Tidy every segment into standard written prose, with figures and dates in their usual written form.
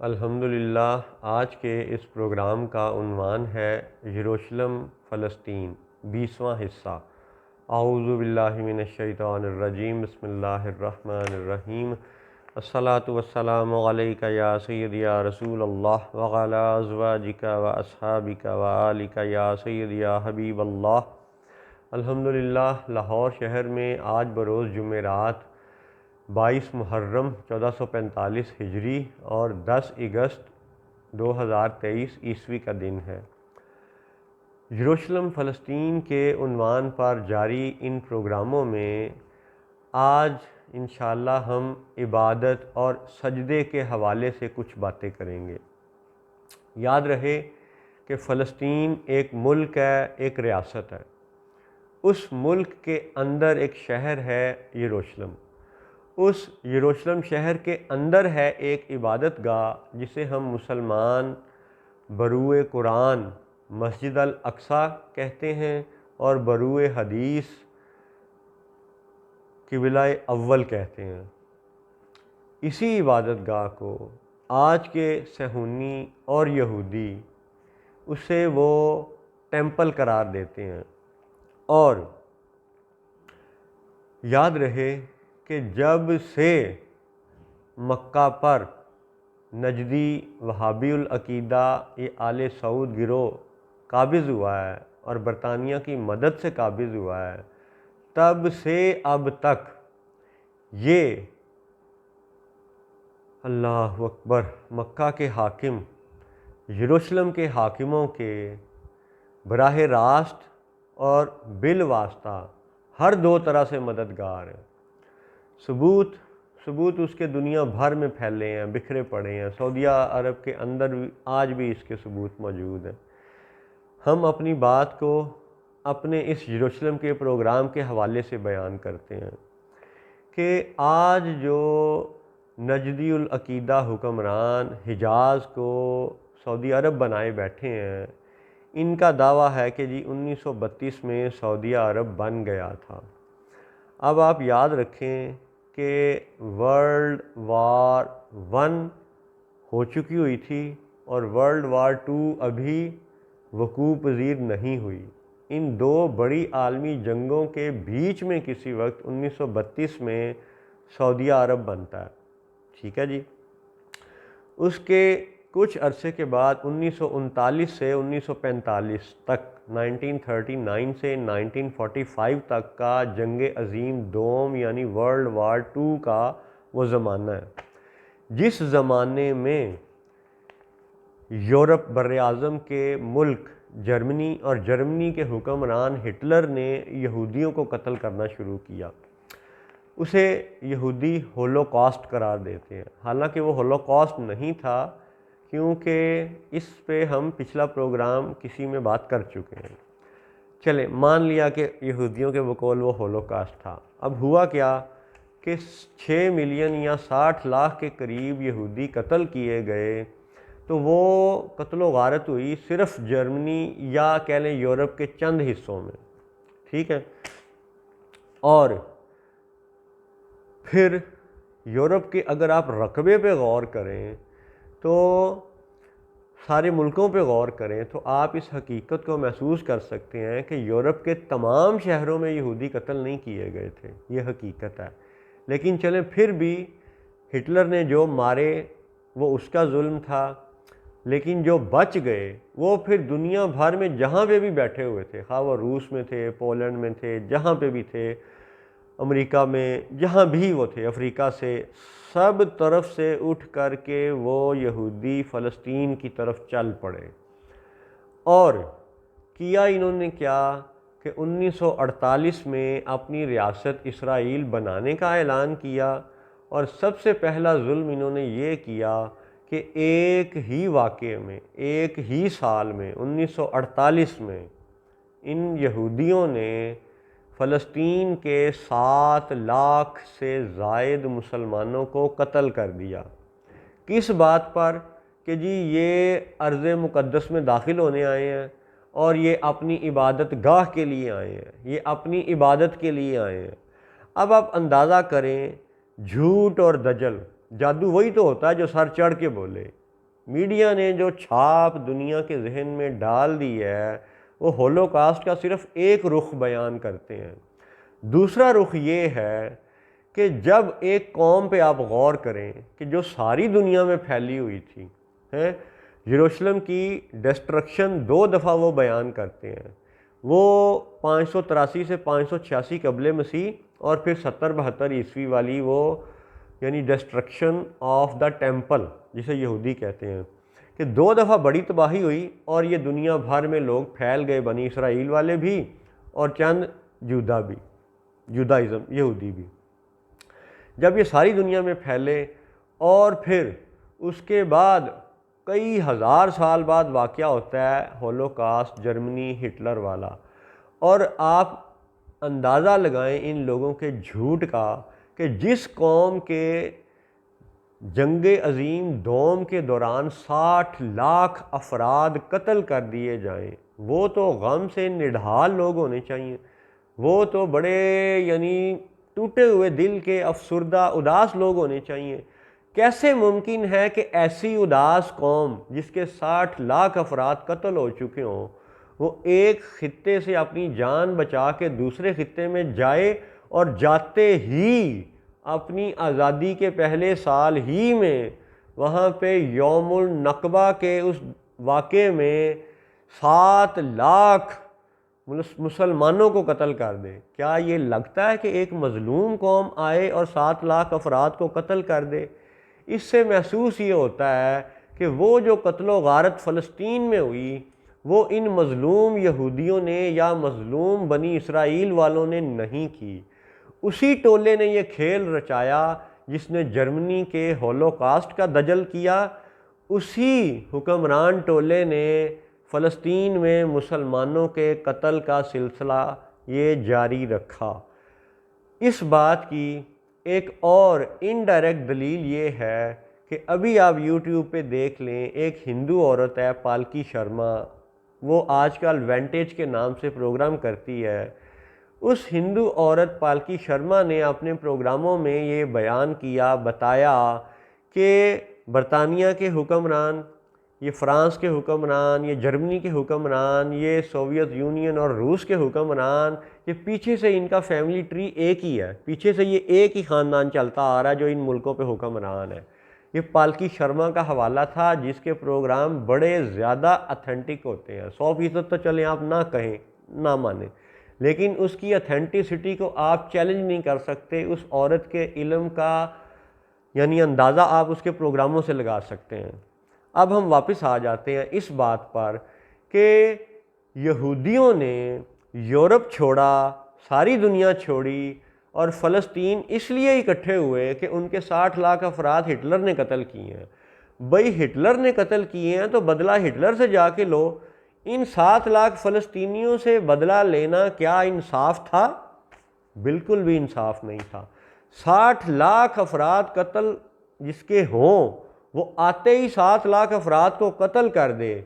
الحمدللہ آج کے اس پروگرام کا عنوان ہے یروشلم فلسطین 20واں حصہ۔ اعوذ باللہ من الشیطان الرجیم، بسم اللہ الرحمن الرحیم۔ الصلاۃ والسلام علیک یا سیدی یا رسول اللہ وعلی ازواجک و اصحابک و آلک یا سیدی یا حبیب اللہ۔ الحمدللہ لاہور شہر میں آج بروز جمعرات 22 محرم 1445 ہجری اور 10 اگست 2023 عیسوی کا دن ہے۔ یروشلم فلسطین کے عنوان پر جاری ان پروگراموں میں آج انشاءاللہ ہم عبادت اور سجدے کے حوالے سے کچھ باتیں کریں گے۔ یاد رہے کہ فلسطین ایک ملک ہے، ایک ریاست ہے۔ اس ملک کے اندر ایک شہر ہے یروشلم۔ اس یروشلم شہر کے اندر ہے ایک عبادت گاہ جسے ہم مسلمان بروئے قرآن مسجد الاقصی کہتے ہیں اور بروئے حدیث قبلہ اول کہتے ہیں۔ اسی عبادت گاہ کو آج کے صہیونی اور یہودی اسے وہ ٹیمپل قرار دیتے ہیں۔ اور یاد رہے کہ جب سے مکہ پر نجدی وہابی العقیدہ یہ آل سعود گروہ قابض ہوا ہے اور برطانیہ کی مدد سے قابض ہوا ہے، تب سے اب تک یہ اللہ اکبر مکہ کے حاکم یروشلم کے حاکموں کے براہ راست اور بالواسطہ ہر دو طرح سے مددگار ہیں۔ ثبوت اس کے دنیا بھر میں پھیلے ہیں، بکھرے پڑے ہیں۔ سعودیہ عرب کے اندر آج بھی اس کے ثبوت موجود ہیں۔ ہم اپنی بات کو اپنے اس یروشلم کے پروگرام کے حوالے سے بیان کرتے ہیں کہ آج جو نجدی العقیدہ حکمران حجاز کو سعودی عرب بنائے بیٹھے ہیں، ان کا دعویٰ ہے کہ 1932 میں سعودیہ عرب بن گیا تھا۔ اب آپ یاد رکھیں کہ ورلڈ وار 1 ہو چکی ہوئی تھی اور ورلڈ وار 2 ابھی وقوع پذیر نہیں ہوئی۔ ان دو بڑی عالمی جنگوں کے بیچ میں کسی وقت 1932 میں سعودیہ عرب بنتا ہے، ٹھیک ہے جی۔ اس کے کچھ عرصے کے بعد 1939 سے 1945 تک 1939 سے 1945 تک کا جنگ عظیم دوم یعنی ورلڈ وار 2 کا وہ زمانہ ہے، جس زمانے میں یورپ بر اعظم کے ملک جرمنی اور جرمنی کے حکمران ہٹلر نے یہودیوں کو قتل کرنا شروع کیا۔ اسے یہودی ہولوکاسٹ قرار دیتے ہیں، حالانکہ وہ ہولوکاسٹ نہیں تھا، کیونکہ اس پہ ہم پچھلا پروگرام کسی میں بات کر چکے ہیں۔ چلے مان لیا کہ یہودیوں کے بقول وہ ہولوکاسٹ تھا۔ اب ہوا کیا کہ 6 ملین یا 60 لاکھ کے قریب یہودی قتل کیے گئے، تو وہ قتل و غارت ہوئی صرف جرمنی یا کہہ لیں یورپ کے چند حصوں میں، ٹھیک ہے۔ اور پھر یورپ کے اگر آپ رقبے پہ غور کریں تو سارے ملکوں پہ غور کریں تو آپ اس حقیقت کو محسوس کر سکتے ہیں کہ یورپ کے تمام شہروں میں یہودی قتل نہیں کیے گئے تھے، یہ حقیقت ہے۔ لیکن چلیں پھر بھی ہٹلر نے جو مارے وہ اس کا ظلم تھا، لیکن جو بچ گئے وہ پھر دنیا بھر میں جہاں پہ بھی بیٹھے ہوئے تھے، خواہ وہ روس میں تھے، پولینڈ میں تھے، جہاں پہ بھی تھے، امریکہ میں جہاں بھی وہ تھے، افریقہ سے، سب طرف سے اٹھ کر کے وہ یہودی فلسطین کی طرف چل پڑے۔ اور کیا انہوں نے کیا کہ 1948 میں اپنی ریاست اسرائیل بنانے کا اعلان کیا، اور سب سے پہلا ظلم انہوں نے یہ کیا کہ ایک ہی واقعے میں، ایک ہی سال میں 1948 میں ان یہودیوں نے فلسطین کے 7 لاکھ سے زائد مسلمانوں کو قتل کر دیا۔ کس بات پر کہ جی یہ ارض مقدس میں داخل ہونے آئے ہیں اور یہ اپنی عبادت گاہ کے لیے آئے ہیں، یہ اپنی عبادت کے لیے آئے ہیں۔ اب آپ اندازہ کریں، جھوٹ اور دجل، جادو وہی تو ہوتا ہے جو سر چڑھ کے بولے، میڈیا نے جو چھاپ دنیا کے ذہن میں ڈال دی ہے وہ ہولوکاسٹ کا صرف ایک رخ بیان کرتے ہیں۔ دوسرا رخ یہ ہے کہ جب ایک قوم پہ آپ غور کریں کہ جو ساری دنیا میں پھیلی ہوئی تھی، یروشلم کی ڈسٹرکشن 2 دفعہ وہ بیان کرتے ہیں، وہ 583 سے 586 قبل مسیح اور پھر 70-72 عیسوی والی وہ یعنی ڈسٹرکشن آف دا ٹیمپل جسے یہودی کہتے ہیں، کہ 2 دفعہ بڑی تباہی ہوئی اور یہ دنیا بھر میں لوگ پھیل گئے، بنی اسرائیل والے بھی اور چند جودائزم یہودی بھی۔ جب یہ ساری دنیا میں پھیلے اور پھر اس کے بعد کئی ہزار سال بعد واقعہ ہوتا ہے ہولوکاسٹ جرمنی ہٹلر والا، اور آپ اندازہ لگائیں ان لوگوں کے جھوٹ کا کہ جس قوم کے جنگ عظیم دوم کے دوران 60 لاکھ افراد قتل کر دیے جائیں، وہ تو غم سے نڈھال لوگ ہونے چاہیے، وہ تو بڑے یعنی ٹوٹے ہوئے دل کے افسردہ اداس لوگ ہونے چاہیے۔ کیسے ممکن ہے کہ ایسی اداس قوم جس کے 60 لاکھ افراد قتل ہو چکے ہوں، وہ ایک خطے سے اپنی جان بچا کے دوسرے خطے میں جائے اور جاتے ہی اپنی آزادی کے پہلے سال ہی میں وہاں پہ یوم النکبہ کے اس واقعے میں 7 لاکھ مسلمانوں کو قتل کر دے؟ کیا یہ لگتا ہے کہ ایک مظلوم قوم آئے اور 7 لاکھ افراد کو قتل کر دے؟ اس سے محسوس یہ ہوتا ہے کہ وہ جو قتل و غارت فلسطین میں ہوئی وہ ان مظلوم یہودیوں نے یا مظلوم بنی اسرائیل والوں نے نہیں کی، اسی ٹولے نے یہ کھیل رچایا جس نے جرمنی کے ہولوکاسٹ کا دجل کیا، اسی حکمران ٹولے نے فلسطین میں مسلمانوں کے قتل کا سلسلہ یہ جاری رکھا۔ اس بات کی ایک اور انڈائریکٹ دلیل یہ ہے کہ ابھی آپ یوٹیوب پہ دیکھ لیں، ایک ہندو عورت ہے پالکی شرما، وہ آج کل وینٹیج کے نام سے پروگرام کرتی ہے۔ اس ہندو عورت پالکی شرما نے اپنے پروگراموں میں یہ بیان کیا، بتایا کہ برطانیہ کے حکمران، یہ فرانس کے حکمران، یہ جرمنی کے حکمران، یہ سوویت یونین اور روس کے حکمران، یہ پیچھے سے ان کا فیملی ٹری ایک ہی ہے، پیچھے سے یہ ایک ہی خاندان چلتا آ رہا ہے جو ان ملکوں پہ حکمران ہے۔ یہ پالکی شرما کا حوالہ تھا جس کے پروگرام بڑے زیادہ اتھینٹک ہوتے ہیں، 100% تو چلیں آپ نہ کہیں نہ مانیں، لیکن اس کی اتھینٹسٹی کو آپ چیلنج نہیں کر سکتے۔ اس عورت کے علم کا یعنی اندازہ آپ اس کے پروگراموں سے لگا سکتے ہیں۔ اب ہم واپس آ جاتے ہیں اس بات پر کہ یہودیوں نے یورپ چھوڑا، ساری دنیا چھوڑی، اور فلسطین اس لیے اکٹھے ہوئے کہ ان کے 60 لاکھ افراد ہٹلر نے قتل کیے ہیں۔ بھئی ہٹلر نے قتل کیے ہیں تو بدلہ ہٹلر سے جا کے لو، ان 7 لاکھ فلسطینیوں سے بدلہ لینا کیا انصاف تھا؟ بالکل بھی انصاف نہیں تھا۔ 60 لاکھ افراد قتل جس کے ہوں، وہ آتے ہی 7 لاکھ افراد کو قتل کر دے،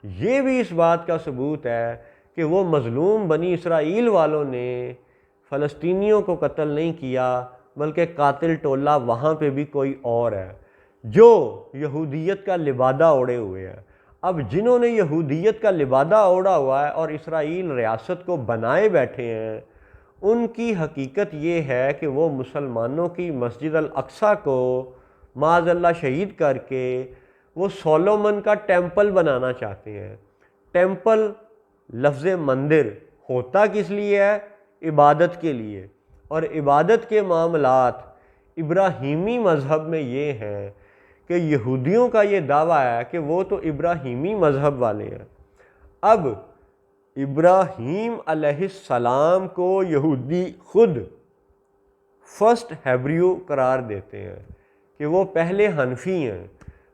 یہ بھی اس بات کا ثبوت ہے کہ وہ مظلوم بنی اسرائیل والوں نے فلسطینیوں کو قتل نہیں کیا، بلکہ قاتل ٹولہ وہاں پہ بھی کوئی اور ہے جو یہودیت کا لبادہ اوڑے ہوئے ہے۔ اب جنہوں نے یہودیت کا لبادہ اوڑا ہوا ہے اور اسرائیل ریاست کو بنائے بیٹھے ہیں، ان کی حقیقت یہ ہے کہ وہ مسلمانوں کی مسجد الاقصی کو معاذ اللہ شہید کر کے وہ سولومن کا ٹیمپل بنانا چاہتے ہیں۔ ٹیمپل لفظ مندر ہوتا کس لیے ہے؟ عبادت کے لیے، اور عبادت کے معاملات ابراہیمی مذہب میں یہ ہیں کہ یہودیوں کا یہ دعویٰ ہے کہ وہ تو ابراہیمی مذہب والے ہیں۔ اب ابراہیم علیہ السلام کو یہودی خود فرسٹ ہیبریو قرار دیتے ہیں کہ وہ پہلے حنفی ہیں،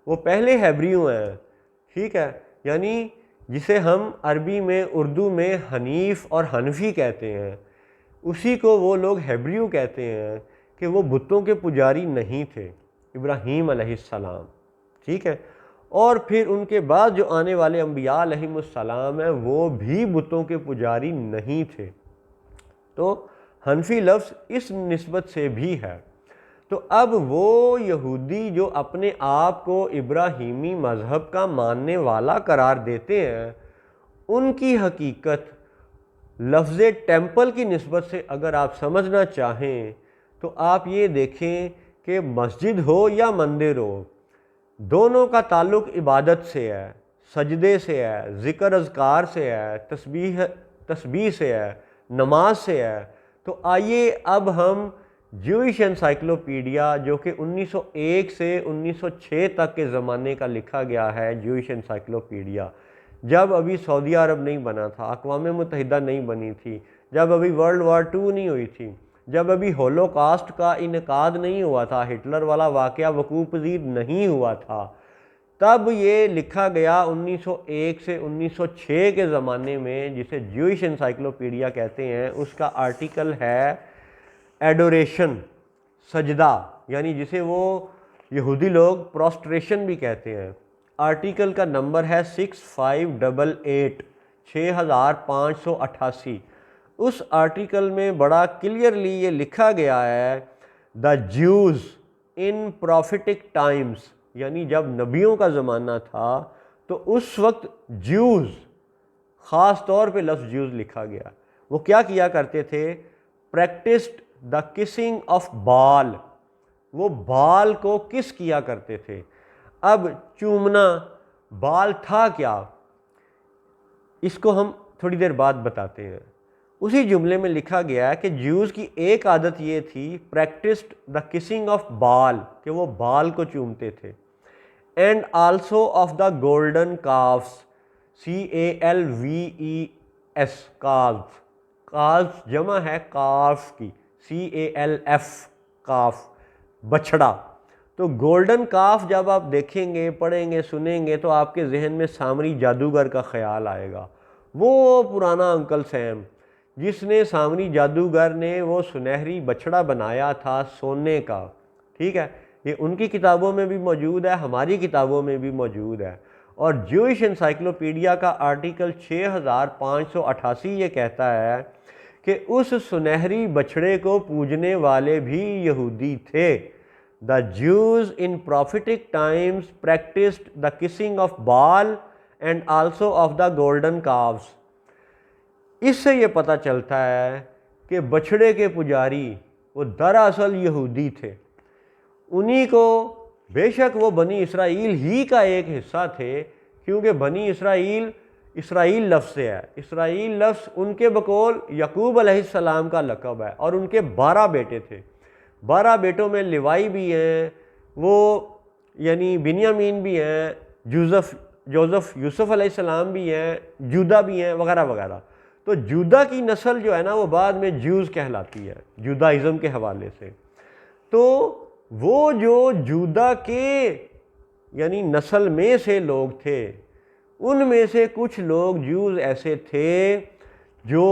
وہ پہلے ہیبریو ہیں، ٹھیک ہے، یعنی جسے ہم عربی میں اردو میں حنیف اور حنفی کہتے ہیں، اسی کو وہ لوگ ہیبریو کہتے ہیں کہ وہ بتوں کے پجاری نہیں تھے ابراہیم علیہ السلام، ٹھیک ہے۔ اور پھر ان کے بعد جو آنے والے انبیاء علیہم السلام ہیں وہ بھی بتوں کے پجاری نہیں تھے، تو حنفی لفظ اس نسبت سے بھی ہے۔ تو اب وہ یہودی جو اپنے آپ کو ابراہیمی مذہب کا ماننے والا قرار دیتے ہیں، ان کی حقیقت لفظ ٹیمپل کی نسبت سے اگر آپ سمجھنا چاہیں تو آپ یہ دیکھیں کہ مسجد ہو یا مندر ہو، دونوں کا تعلق عبادت سے ہے، سجدے سے ہے، ذکر اذکار سے ہے، تسبیح سے ہے، نماز سے ہے۔ تو آئیے اب ہم جوئش انسائکلوپیڈیا، جو کہ 1901 سے 1906 تک کے زمانے کا لکھا گیا ہے، جوئش انسائکلوپیڈیا، جب ابھی سعودی عرب نہیں بنا تھا، اقوام متحدہ نہیں بنی تھی، جب ابھی ورلڈ وار 2 نہیں ہوئی تھی، جب ابھی ہولوکاسٹ کا انعقاد نہیں ہوا تھا، ہٹلر والا واقعہ وقوع پذیر نہیں ہوا تھا، تب یہ لکھا گیا 1901 سے 1906 کے زمانے میں، جسے جوئش انسائکلوپیڈیا کہتے ہیں۔ اس کا آرٹیکل ہے ایڈوریشن، سجدہ، یعنی جسے وہ یہودی لوگ پروسٹریشن بھی کہتے ہیں۔ آرٹیکل کا نمبر ہے 6588، 6588۔ اس آرٹیکل میں بڑا کلیئرلی یہ لکھا گیا ہے، دا جیوز ان پروفیٹک ٹائمز، یعنی جب نبیوں کا زمانہ تھا تو اس وقت جیوز، خاص طور پہ لفظ جیوز لکھا گیا، وہ کیا کیا کرتے تھے؟ پریکٹسڈ دا کسنگ آف بال، وہ بال کو کس کیا کرتے تھے۔ اب چومنا، بال تھا کیا، اس کو ہم تھوڑی دیر بعد بتاتے ہیں۔ اسی جملے میں لکھا گیا ہے کہ جیوز کی ایک عادت یہ تھی، practised the kissing of Baal, کہ وہ بال کو چومتے تھے، and also of the golden calves, CALVES، calf, calf جمع ہے کاف کی، CALF، کاف، بچھڑا۔ تو گولڈن کاف جب آپ دیکھیں گے، پڑھیں گے، سنیں گے تو آپ کے ذہن میں سامری جادوگر کا خیال آئے گا، وہ پرانا انکل سیم جس نے، سامری جادوگر نے وہ سنہری بچھڑا بنایا تھا سونے کا، ٹھیک ہے، یہ ان کی کتابوں میں بھی موجود ہے، ہماری کتابوں میں بھی موجود ہے۔ اور جوئش انسائکلوپیڈیا کا آرٹیکل 6588 یہ کہتا ہے کہ اس سنہری بچھڑے کو پوجنے والے بھی یہودی تھے۔ The Jews in prophetic times practised the kissing of Baal and also of the golden calves. اس سے یہ پتہ چلتا ہے کہ بچھڑے کے پجاری وہ دراصل یہودی تھے، انہی کو، بے شک وہ بنی اسرائیل ہی کا ایک حصہ تھے، کیونکہ بنی اسرائیل، اسرائیل لفظ سے ہے، اسرائیل لفظ ان کے بقول یعقوب علیہ السلام کا لقب ہے، اور ان کے 12 بیٹے تھے، 12 بیٹوں میں لیوائی بھی ہیں، وہ یعنی بنیامین بھی ہیں، جوزف یوسف علیہ السلام بھی ہیں، جودا بھی ہیں، وغیرہ وغیرہ۔ تو جودا کی نسل جو ہے نا وہ بعد میں جیوز کہلاتی ہے، جودائزم کے حوالے سے۔ تو وہ جو جودا کے یعنی نسل میں سے لوگ تھے، ان میں سے کچھ لوگ جیوز ایسے تھے جو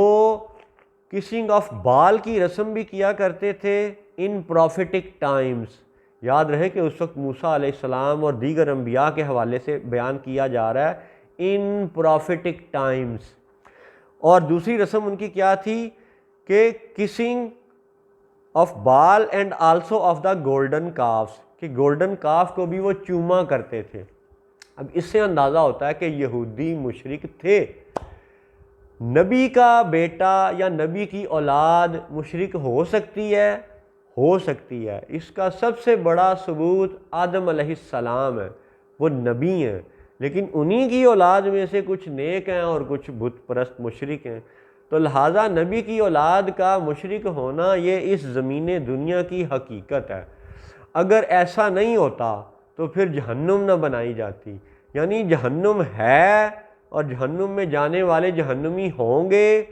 کسنگ آف بال کی رسم بھی کیا کرتے تھے ان پروفیٹک ٹائمز۔ یاد رہے کہ اس وقت موسیٰ علیہ السلام اور دیگر انبیاء کے حوالے سے بیان کیا جا رہا ہے ان پروفیٹک ٹائمز۔ اور دوسری رسم ان کی کیا تھی کہ kissing of Baal and also of the golden calves, کہ گولڈن کاف کو بھی وہ چوما کرتے تھے۔ اب اس سے اندازہ ہوتا ہے کہ یہودی مشرک تھے۔ نبی کا بیٹا یا نبی کی اولاد مشرک ہو سکتی ہے، ہو سکتی ہے۔ اس کا سب سے بڑا ثبوت آدم علیہ السلام ہے، وہ نبی ہیں، لیکن انہی کی اولاد میں سے کچھ نیک ہیں اور کچھ بت پرست مشرک ہیں۔ تو لہٰذا نبی کی اولاد کا مشرک ہونا یہ اس زمین دنیا کی حقیقت ہے۔ اگر ایسا نہیں ہوتا تو پھر جہنم نہ بنائی جاتی، یعنی جہنم ہے اور جہنم میں جانے والے جہنمی ہوں گے۔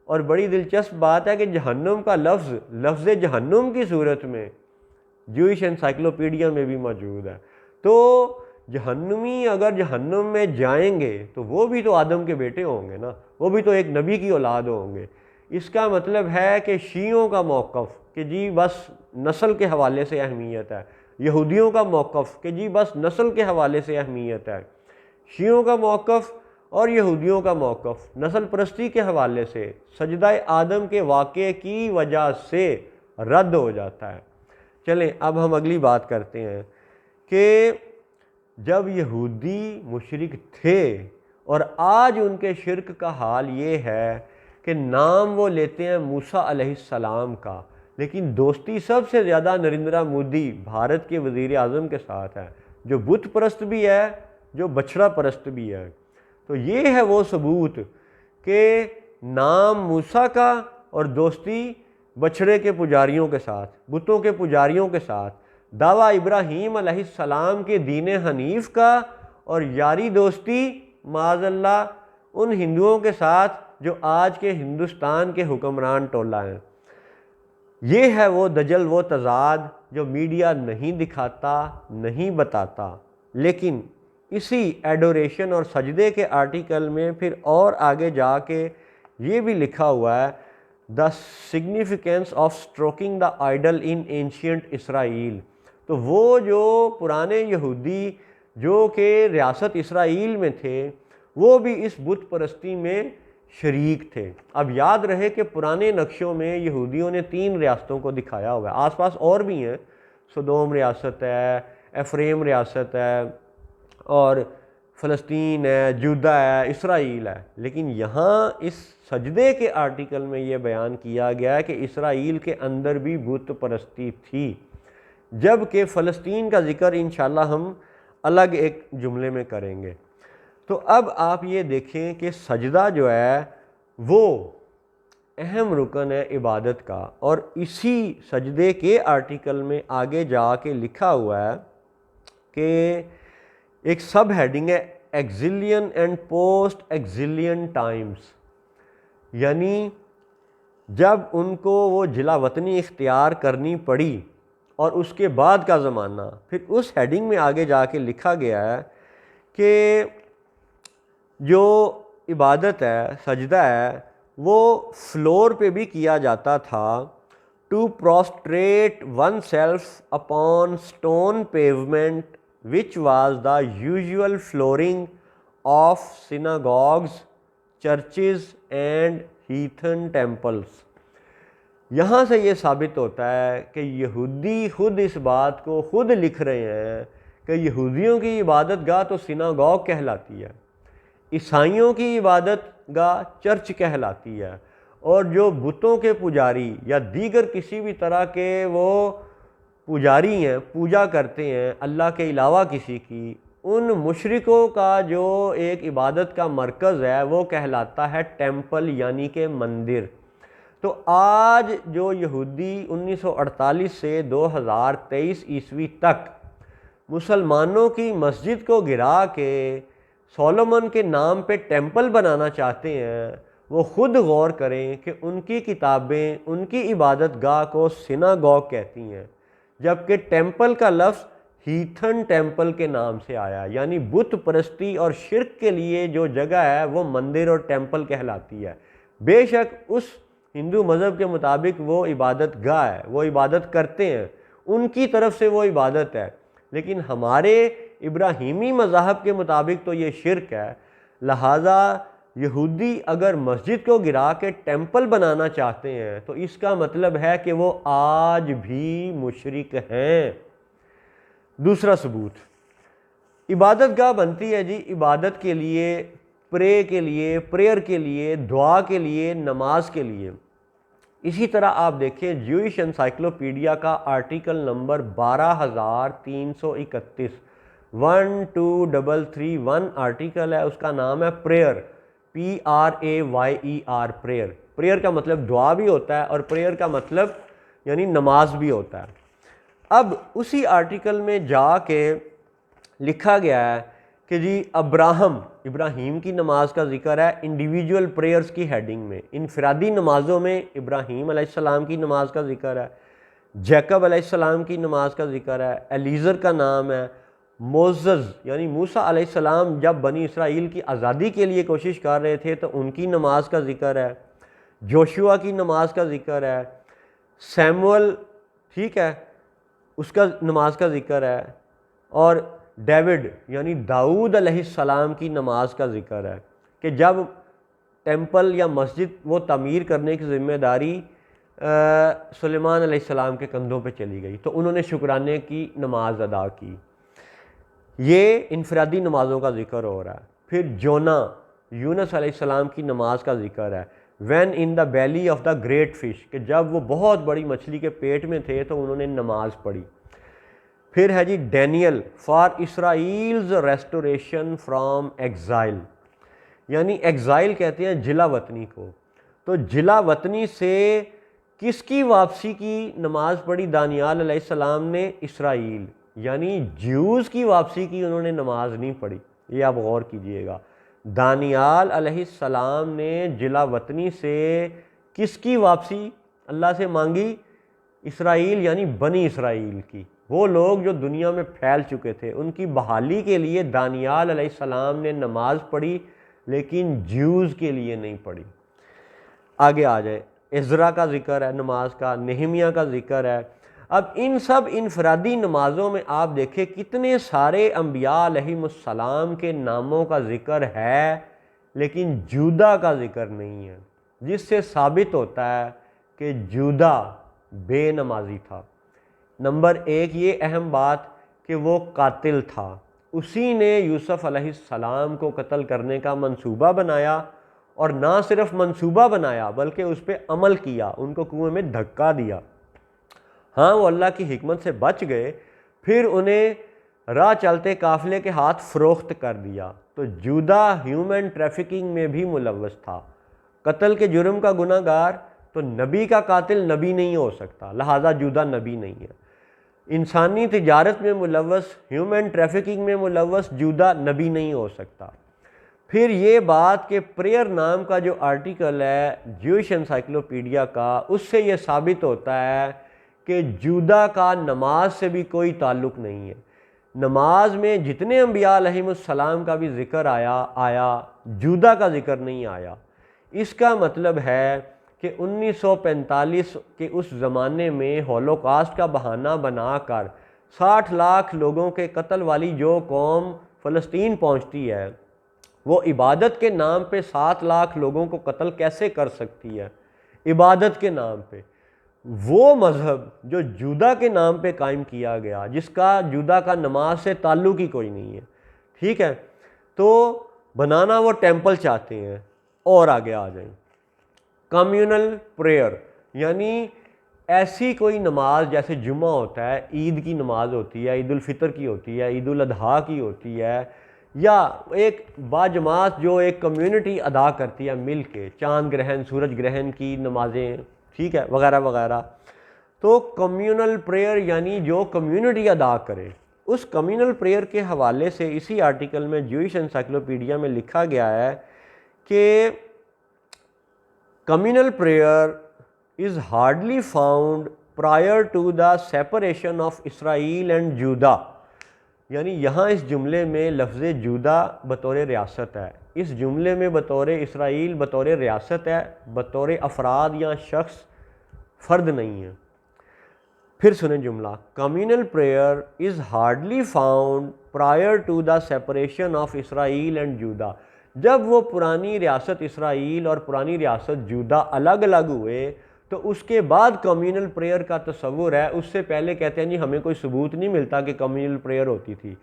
اور بڑی دلچسپ بات ہے کہ جہنم کا لفظ جہنم کی صورت میں جوئش انسائکلوپیڈیا میں بھی موجود ہے۔ تو جہنمی اگر جہنم میں جائیں گے تو وہ بھی تو آدم کے بیٹے ہوں گے نا، وہ بھی تو ایک نبی کی اولاد ہوں گے۔ اس کا مطلب ہے کہ شیعوں کا موقف کہ جی بس نسل کے حوالے سے اہمیت ہے، یہودیوں کا موقف کہ جی بس نسل کے حوالے سے اہمیت ہے، شیعوں کا موقف اور یہودیوں کا موقف نسل پرستی کے حوالے سے سجدہ آدم کے واقعے کی وجہ سے رد ہو جاتا ہے۔ چلیں اب ہم اگلی بات کرتے ہیں کہ جب یہودی مشرک تھے اور آج ان کے شرک کا حال یہ ہے کہ نام وہ لیتے ہیں موسیٰ علیہ السلام کا، لیکن دوستی سب سے زیادہ نریندرا مودی بھارت کے وزیر اعظم کے ساتھ ہے، جو بت پرست بھی ہے، جو بچھڑا پرست بھی ہے۔ تو یہ ہے وہ ثبوت کہ نام موسیٰ کا اور دوستی بچھڑے کے پجاریوں کے ساتھ، بتوں کے پجاریوں کے ساتھ، دعویٰ ابراہیم علیہ السلام کے دین حنیف کا، اور یاری دوستی معاذ اللہ ان ہندوؤں کے ساتھ جو آج کے ہندوستان کے حکمران ٹولہ ہیں۔ یہ ہے وہ دجل، وہ تضاد جو میڈیا نہیں دکھاتا، نہیں بتاتا، لیکن اسی ایڈوریشن اور سجدے کے آرٹیکل میں پھر اور آگے جا کے یہ بھی لکھا ہوا ہے، the significance of stroking the idol in ancient Israel. تو وہ جو پرانے یہودی جو کہ ریاست اسرائیل میں تھے، وہ بھی اس بت پرستی میں شریک تھے۔ اب یاد رہے کہ پرانے نقشوں میں یہودیوں نے 3 ریاستوں کو دکھایا ہوا ہے، آس پاس اور بھی ہیں، سدوم ریاست ہے، افریم ریاست ہے، اور فلسطین ہے، جودہ ہے، اسرائیل ہے، لیکن یہاں اس سجدے کے آرٹیکل میں یہ بیان کیا گیا ہے کہ اسرائیل کے اندر بھی بت پرستی تھی، جبکہ فلسطین کا ذکر انشاءاللہ ہم الگ ایک جملے میں کریں گے۔ تو اب آپ یہ دیکھیں کہ سجدہ جو ہے وہ اہم رکن ہے عبادت کا، اور اسی سجدے کے آرٹیکل میں آگے جا کے لکھا ہوا ہے کہ ایک سب ہیڈنگ ہے ایگزیلین اینڈ پوسٹ ایگزیلین ٹائمز، یعنی جب ان کو وہ جلا وطنی اختیار کرنی پڑی اور اس کے بعد کا زمانہ، پھر اس ہیڈنگ میں آگے جا کے لکھا گیا ہے کہ جو عبادت ہے، سجدہ ہے، وہ فلور پہ بھی کیا جاتا تھا، to prostrate oneself upon stone pavement which was the usual flooring of synagogues, churches and heathen temples. یہاں سے یہ ثابت ہوتا ہے کہ یہودی خود اس بات کو خود لکھ رہے ہیں کہ یہودیوں کی عبادت گاہ تو سیناگوگ کہلاتی ہے، عیسائیوں کی عبادت گاہ چرچ کہلاتی ہے، اور جو بتوں کے پجاری یا دیگر کسی بھی طرح کے وہ پجاری ہیں، پوجا کرتے ہیں اللہ کے علاوہ کسی کی، ان مشرکوں کا جو ایک عبادت کا مرکز ہے وہ کہلاتا ہے ٹیمپل، یعنی کہ مندر۔ تو آج جو یہودی 1948 سے 2023 عیسوی تک مسلمانوں کی مسجد کو گرا کے سولومن کے نام پہ ٹیمپل بنانا چاہتے ہیں، وہ خود غور کریں کہ ان کی کتابیں ان کی عبادت گاہ کو سیناگوگ کہتی ہیں، جبکہ ٹیمپل کا لفظ ہیتھن ٹیمپل کے نام سے آیا، یعنی بت پرستی اور شرک کے لیے جو جگہ ہے وہ مندر اور ٹیمپل کہلاتی ہے۔ بے شک اس ہندو مذہب کے مطابق وہ عبادت گاہ ہے، وہ عبادت کرتے ہیں، ان کی طرف سے وہ عبادت ہے، لیکن ہمارے ابراہیمی مذاہب کے مطابق تو یہ شرک ہے۔ لہٰذا یہودی اگر مسجد کو گرا کے ٹیمپل بنانا چاہتے ہیں تو اس کا مطلب ہے کہ وہ آج بھی مشرک ہیں۔ دوسرا ثبوت، عبادت گاہ بنتی ہے جی عبادت کے لیے، پریئر کے لیے، دعا کے لیے، نماز کے لیے۔ اسی طرح آپ دیکھیں جوئش انسائکلوپیڈیا کا آرٹیکل نمبر 12331، 12331 آرٹیکل ہے، اس کا نام ہے پریئر، PRAYER، پریئر کا مطلب دعا بھی ہوتا ہے اور پریئر کا مطلب یعنی نماز بھی ہوتا ہے۔ اب اسی آرٹیکل میں جا کے لکھا گیا ہے کہ جی ابراہیم کی نماز کا ذکر ہے انڈیویجول پریئرز کی ہیڈنگ میں، انفرادی نمازوں میں ابراہیم علیہ السلام کی نماز کا ذکر ہے، جیکب علیہ السلام کی نماز کا ذکر ہے، ایلیزر کا نام ہے، موسیٰ یعنی موسیٰ علیہ السلام جب بنی اسرائیل کی آزادی کے لیے کوشش کر رہے تھے تو ان کی نماز کا ذکر ہے، جوشوا کی نماز کا ذکر ہے، سیمول ٹھیک ہے اس کا نماز کا ذکر ہے، اور ڈیوڈ یعنی داؤد علیہ السلام کی نماز کا ذکر ہے کہ جب ٹیمپل یا مسجد وہ تعمیر کرنے کی ذمہ داری سلیمان علیہ السلام کے کندھوں پہ چلی گئی تو انہوں نے شکرانے کی نماز ادا کی. یہ انفرادی نمازوں کا ذکر ہو رہا ہے. پھر یونس علیہ السلام کی نماز کا ذکر ہے. When in the belly of the great fish, کہ جب وہ بہت بڑی مچھلی کے پیٹ میں تھے تو انہوں نے نماز پڑھی. پھر ہے جی Daniel for Israel's restoration from exile, یعنی ایگزائل کہتے ہیں جلا وطنی کو. تو جلا وطنی سے کس کی واپسی کی نماز پڑھی دانیال علیہ السلام نے؟ اسرائیل, یعنی جیوز کی واپسی کی انہوں نے نماز نہیں پڑھی. یہ آپ غور کیجئے گا, دانیال علیہ السلام نے جلا وطنی سے کس کی واپسی اللہ سے مانگی؟ اسرائیل یعنی بنی اسرائیل کی. وہ لوگ جو دنیا میں پھیل چکے تھے ان کی بحالی کے لیے دانیال علیہ السلام نے نماز پڑھی, لیکن جیوز کے لیے نہیں پڑھی. آگے آ جائے, عزرا کا ذکر ہے نماز کا, نہمیہ کا ذکر ہے. اب ان سب انفرادی نمازوں میں آپ دیکھیں کتنے سارے انبیاء علیہم السلام کے ناموں کا ذکر ہے, لیکن جودہ کا ذکر نہیں ہے, جس سے ثابت ہوتا ہے کہ جودہ بے نمازی تھا. نمبر 1 یہ اہم بات کہ وہ قاتل تھا, اسی نے یوسف علیہ السلام کو قتل کرنے کا منصوبہ بنایا, اور نہ صرف منصوبہ بنایا بلکہ اس پہ عمل کیا, ان کو کنویں میں دھکا دیا. ہاں وہ اللہ کی حکمت سے بچ گئے, پھر انہیں راہ چلتے قافلے کے ہاتھ فروخت کر دیا. تو جودہ ہیومن ٹریفکنگ میں بھی ملوث تھا, قتل کے جرم کا گناہ گار. تو نبی کا قاتل نبی نہیں ہو سکتا, لہذا جودہ نبی نہیں ہے. انسانی تجارت میں ملوث, ہیومن ٹریفکنگ میں ملوث, جودہ نبی نہیں ہو سکتا. پھر یہ بات کہ پریئر نام کا جو آرٹیکل ہے جوئش انسائکلوپیڈیا کا, اس سے یہ ثابت ہوتا ہے کہ جودہ کا نماز سے بھی کوئی تعلق نہیں ہے. نماز میں جتنے انبیاء علیہم السلام کا بھی ذکر آیا جودہ کا ذکر نہیں آیا. اس کا مطلب ہے کہ 1945 کے اس زمانے میں ہولوکاسٹ کا بہانہ بنا کر 60 لاکھ لوگوں کے قتل والی جو قوم فلسطین پہنچتی ہے, وہ عبادت کے نام پہ 7 لاکھ لوگوں کو قتل کیسے کر سکتی ہے؟ عبادت کے نام پہ. وہ مذہب جو جودہ کے نام پہ قائم کیا گیا, جس کا جودہ کا نماز سے تعلق ہی کوئی نہیں ہے, ٹھیک ہے, تو بنانا وہ ٹیمپل چاہتے ہیں. اور آگے آ جائیں, کمیونل پریئر, یعنی ایسی کوئی نماز جیسے جمعہ ہوتا ہے, عید کی نماز ہوتی ہے, عید الفطر کی ہوتی ہے, عید الاضحیٰ کی ہوتی ہے, یا ایک باجماعت جو ایک کمیونٹی ادا کرتی ہے مل کے, چاند گرہن سورج گرہن کی نمازیں, ٹھیک ہے, وغیرہ وغیرہ. تو کمیونل پریئر یعنی جو کمیونٹی ادا کرے. اس کمیونل پریئر کے حوالے سے اسی آرٹیکل میں جوئش انسائکلوپیڈیا میں لکھا گیا ہے کہ communal prayer is hardly found prior to the separation of Israel and Judah. یعنی یہاں اس جملے میں لفظ جودہ بطور ریاست ہے, اس جملے میں بطور اسرائیل بطور ریاست ہے, بطور افراد یا شخص فرد نہیں ہے. پھر سنیں جملہ, communal prayer is hardly found prior to the separation of Israel and Judah. جب وہ پرانی ریاست اسرائیل اور پرانی ریاست جودہ الگ الگ ہوئے تو اس کے بعد کمیونل پریئر کا تصور ہے. اس سے پہلے کہتے ہیں جی ہمیں کوئی ثبوت نہیں ملتا کہ کمیونل پریئر ہوتی تھی.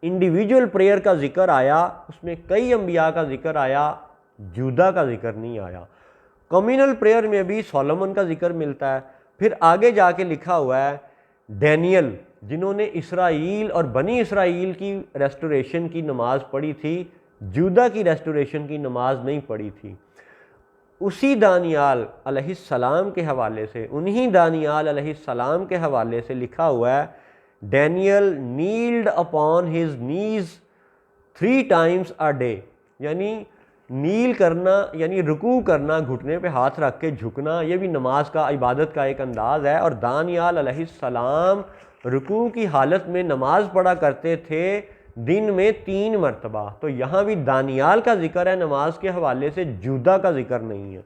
انڈیویجول پریئر کا ذکر آیا, اس میں کئی انبیاء کا ذکر آیا, جودہ کا ذکر نہیں آیا. کمیونل پریئر میں بھی سولومن کا ذکر ملتا ہے. پھر آگے جا کے لکھا ہوا ہے ڈینیل, جنہوں نے اسرائیل اور بنی اسرائیل کی ریسٹوریشن کی نماز پڑھی تھی, جودہ کی ریسٹوریشن کی نماز نہیں پڑھی تھی. اسی دانیال علیہ السلام کے حوالے سے, انہی دانیال علیہ السلام کے حوالے سے لکھا ہوا ہے ڈینیل نیلڈ اپون ہز نیز 3 times a day. یعنی نیل کرنا یعنی رکوع کرنا, گھٹنے پہ ہاتھ رکھ کے جھکنا, یہ بھی نماز کا عبادت کا ایک انداز ہے. اور دانیال علیہ السلام رکوع کی حالت میں نماز پڑھا کرتے تھے دن میں 3 مرتبہ. تو یہاں بھی دانیال کا ذکر ہے نماز کے حوالے سے, جودہ کا ذکر نہیں ہے.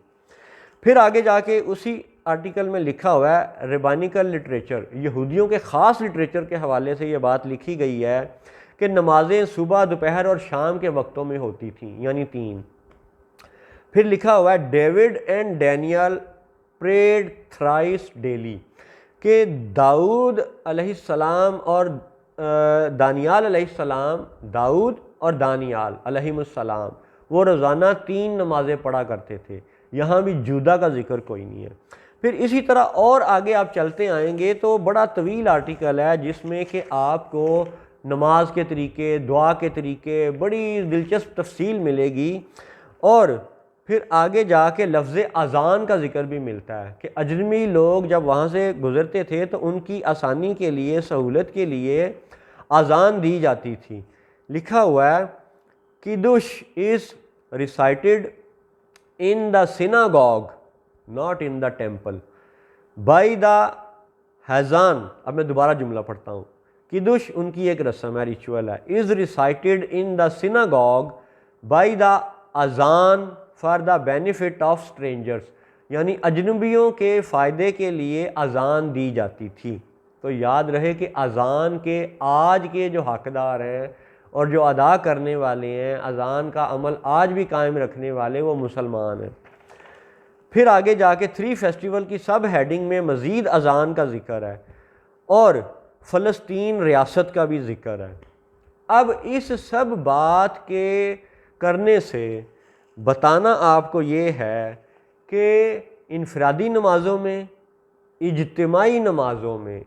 پھر آگے جا کے اسی آرٹیکل میں لکھا ہوا ہے ریبانیکل لٹریچر, یہودیوں کے خاص لٹریچر کے حوالے سے یہ بات لکھی گئی ہے کہ نمازیں صبح, دوپہر اور شام کے وقتوں میں ہوتی تھیں, یعنی 3. پھر لکھا ہوا ہے David and Daniel prayed thrice daily. کہ داؤد علیہ السلام اور دانیال علیہ السلام، داؤد اور دانیال علیہ السلام وہ روزانہ 3 نمازیں پڑھا کرتے تھے. یہاں بھی جودہ کا ذکر کوئی نہیں ہے. پھر اسی طرح اور آگے آپ چلتے آئیں گے تو بڑا طویل آرٹیکل ہے جس میں کہ آپ کو نماز کے طریقے، دعا کے طریقے، بڑی دلچسپ تفصیل ملے گی. اور پھر آگے جا کے لفظ اذان کا ذکر بھی ملتا ہے کہ اجنبی لوگ جب وہاں سے گزرتے تھے تو ان کی آسانی کے لیے، سہولت کے لیے اذان دی جاتی تھی. لکھا ہوا ہے Kaddish is recited in the synagogue not in the temple by the hazzan. اب میں دوبارہ جملہ پڑھتا ہوں. کیدش ان کی ایک رسم ہے، ریچول ہے. از recited in the synagogue by the اذان for the benefit of strangers. یعنی اجنبیوں کے فائدے کے لیے اذان دی جاتی تھی. تو یاد رہے کہ اذان کے آج کے جو حقدار ہیں اور جو ادا کرنے والے ہیں، اذان کا عمل آج بھی قائم رکھنے والے، وہ مسلمان ہیں. پھر آگے جا کے 3 فیسٹیول کی سب ہیڈنگ میں مزید اذان کا ذکر ہے اور فلسطین ریاست کا بھی ذکر ہے. اب اس سب بات کے کرنے سے بتانا آپ کو یہ ہے کہ انفرادی نمازوں میں، اجتماعی نمازوں میں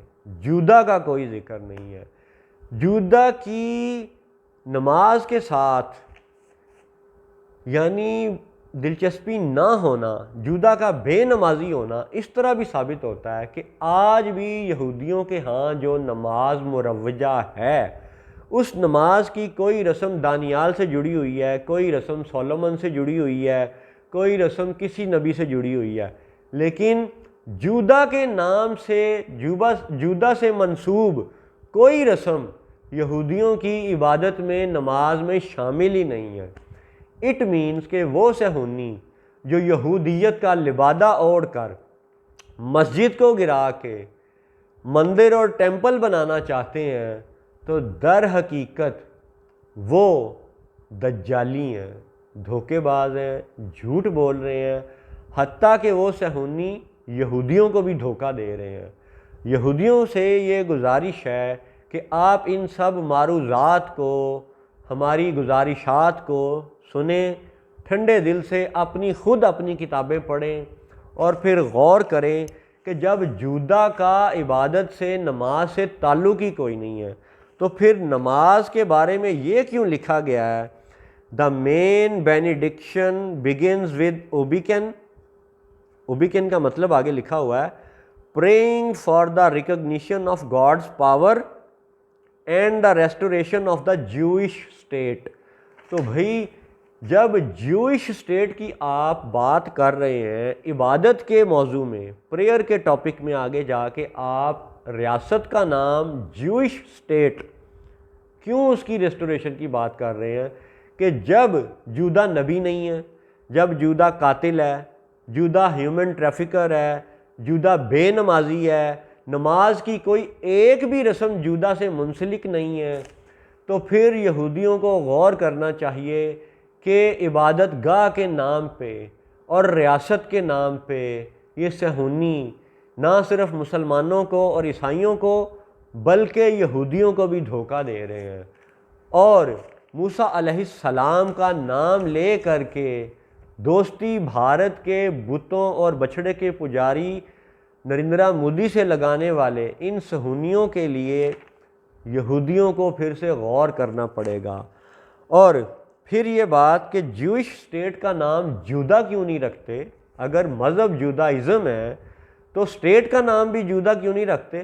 جودہ کا کوئی ذکر نہیں ہے. جودہ کی نماز کے ساتھ یعنی دلچسپی نہ ہونا، جودہ کا بے نمازی ہونا اس طرح بھی ثابت ہوتا ہے کہ آج بھی یہودیوں کے ہاں جو نماز مروجہ ہے، اس نماز کی کوئی رسم دانیال سے جڑی ہوئی ہے، کوئی رسم سولومن سے جڑی ہوئی ہے، کوئی رسم کسی نبی سے جڑی ہوئی ہے، لیکن جودہ کے نام سے، جودہ سے منسوب کوئی رسم یہودیوں کی عبادت میں، نماز میں شامل ہی نہیں ہے. اٹ مینس کہ وہ صہیونی جو یہودیت کا لبادہ اوڑھ کر مسجد کو گرا کے مندر اور ٹیمپل بنانا چاہتے ہیں، تو در حقیقت وہ دجالی ہیں، دھوکے باز ہیں، جھوٹ بول رہے ہیں. حتیٰ کہ وہ صہیونی یہودیوں کو بھی دھوکہ دے رہے ہیں. یہودیوں سے یہ گزارش ہے کہ آپ ان سب معروضات کو، ہماری گزارشات کو سنیں، ٹھنڈے دل سے خود اپنی کتابیں پڑھیں اور پھر غور کریں کہ جب جودہ کا عبادت سے، نماز سے تعلق ہی کوئی نہیں ہے، تو پھر نماز کے بارے میں یہ کیوں لکھا گیا ہے دا مین بینیڈکشن بگنز ود اوبیکن. اوبیکن کا مطلب آگے لکھا ہوا ہے praying for the recognition of God's power and the restoration of the Jewish state. تو بھائی جب جوئش اسٹیٹ کی آپ بات کر رہے ہیں عبادت کے موضوع میں، پریئر کے ٹاپک میں، آگے جا کے آپ ریاست کا نام جوئش اسٹیٹ کیوں اس کی ریسٹوریشن کی بات کر رہے ہیں؟ کہ جب جودہ نبی نہیں ہے، جب جودہ قاتل ہے، جودہ ہیومن ٹریفکر ہے، جودہ بے نمازی ہے، نماز کی کوئی ایک بھی رسم جودہ سے منسلک نہیں ہے، تو پھر یہودیوں کو غور کرنا چاہیے کہ عبادت گاہ کے نام پہ اور ریاست کے نام پہ یہ صہیونی نہ صرف مسلمانوں کو اور عیسائیوں کو بلکہ یہودیوں کو بھی دھوکہ دے رہے ہیں. اور موسیٰ علیہ السلام کا نام لے کر کے دوستی بھارت کے بتوں اور بچھڑے کے پجاری نریندرا مودی سے لگانے والے ان صہیونیوں کے لیے یہودیوں کو پھر سے غور کرنا پڑے گا. اور پھر یہ بات کہ جوئش اسٹیٹ کا نام جودہ کیوں نہیں رکھتے؟ اگر مذہب جودائزم ہے تو اسٹیٹ کا نام بھی جودہ کیوں نہیں رکھتے؟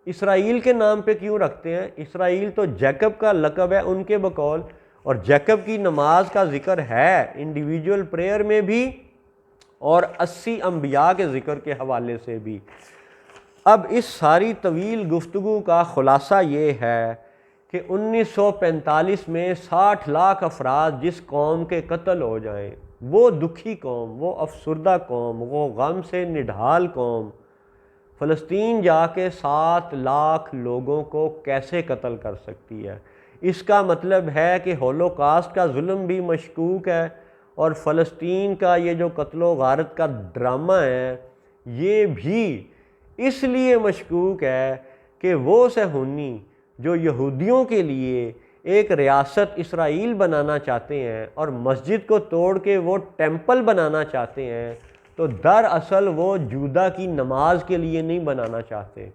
اسرائیل کے نام پہ کیوں رکھتے ہیں؟ اسرائیل تو جیکب کا لقب ہے ان کے بقول، اور جیکب کی نماز کا ذکر ہے انڈیویجول پریئر میں بھی اور 80 انبیاء کے ذکر کے حوالے سے بھی. اب اس ساری طویل گفتگو کا خلاصہ یہ ہے کہ 1945 میں 60 لاکھ افراد جس قوم کے قتل ہو جائیں، وہ دکھی قوم، وہ افسردہ قوم، وہ غم سے نڈھال قوم فلسطین جا کے 7 لاکھ لوگوں کو کیسے قتل کر سکتی ہے؟ اس کا مطلب ہے کہ ہولوکاسٹ کا ظلم بھی مشکوک ہے، اور فلسطین کا یہ جو قتل و غارت کا ڈرامہ ہے یہ بھی اس لیے مشکوک ہے کہ وہ صہیونی جو یہودیوں کے لیے ایک ریاست اسرائیل بنانا چاہتے ہیں اور مسجد کو توڑ کے وہ ٹیمپل بنانا چاہتے ہیں، تو دراصل وہ جودہ کی نماز کے لیے نہیں بنانا چاہتے،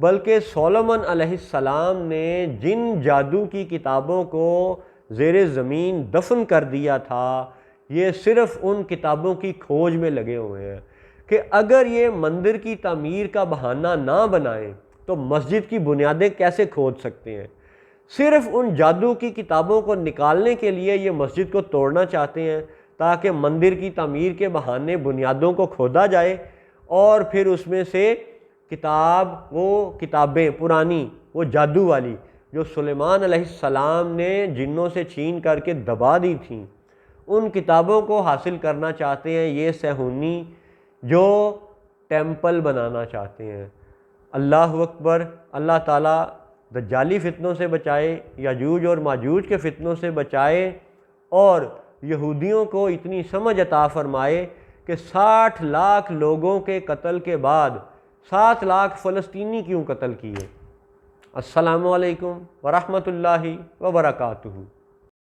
بلکہ سولومن علیہ السلام نے جن جادو کی کتابوں کو زیر زمین دفن کر دیا تھا، یہ صرف ان کتابوں کی کھوج میں لگے ہوئے ہیں کہ اگر یہ مندر کی تعمیر کا بہانہ نہ بنائیں تو مسجد کی بنیادیں کیسے کھود سکتے ہیں۔ صرف ان جادو کی کتابوں کو نکالنے کے لیے یہ مسجد کو توڑنا چاہتے ہیں تاکہ مندر کی تعمیر کے بہانے بنیادوں کو کھودا جائے اور پھر اس میں سے وہ کتابیں پرانی، وہ جادو والی جو سلیمان علیہ السلام نے جنوں سے چھین کر کے دبا دی تھیں، ان کتابوں کو حاصل کرنا چاہتے ہیں یہ صہیونی جو ٹیمپل بنانا چاہتے ہیں۔ اللہ اکبر۔ اللہ تعالیٰ دجالی فتنوں سے بچائے، یاجوج اور ماجوج کے فتنوں سے بچائے، اور یہودیوں کو اتنی سمجھ عطا فرمائے کہ 60 لاکھ لوگوں کے قتل کے بعد 7 لاکھ فلسطینی کیوں قتل کیے۔ السلام علیکم ورحمۃ اللہ وبرکاتہ۔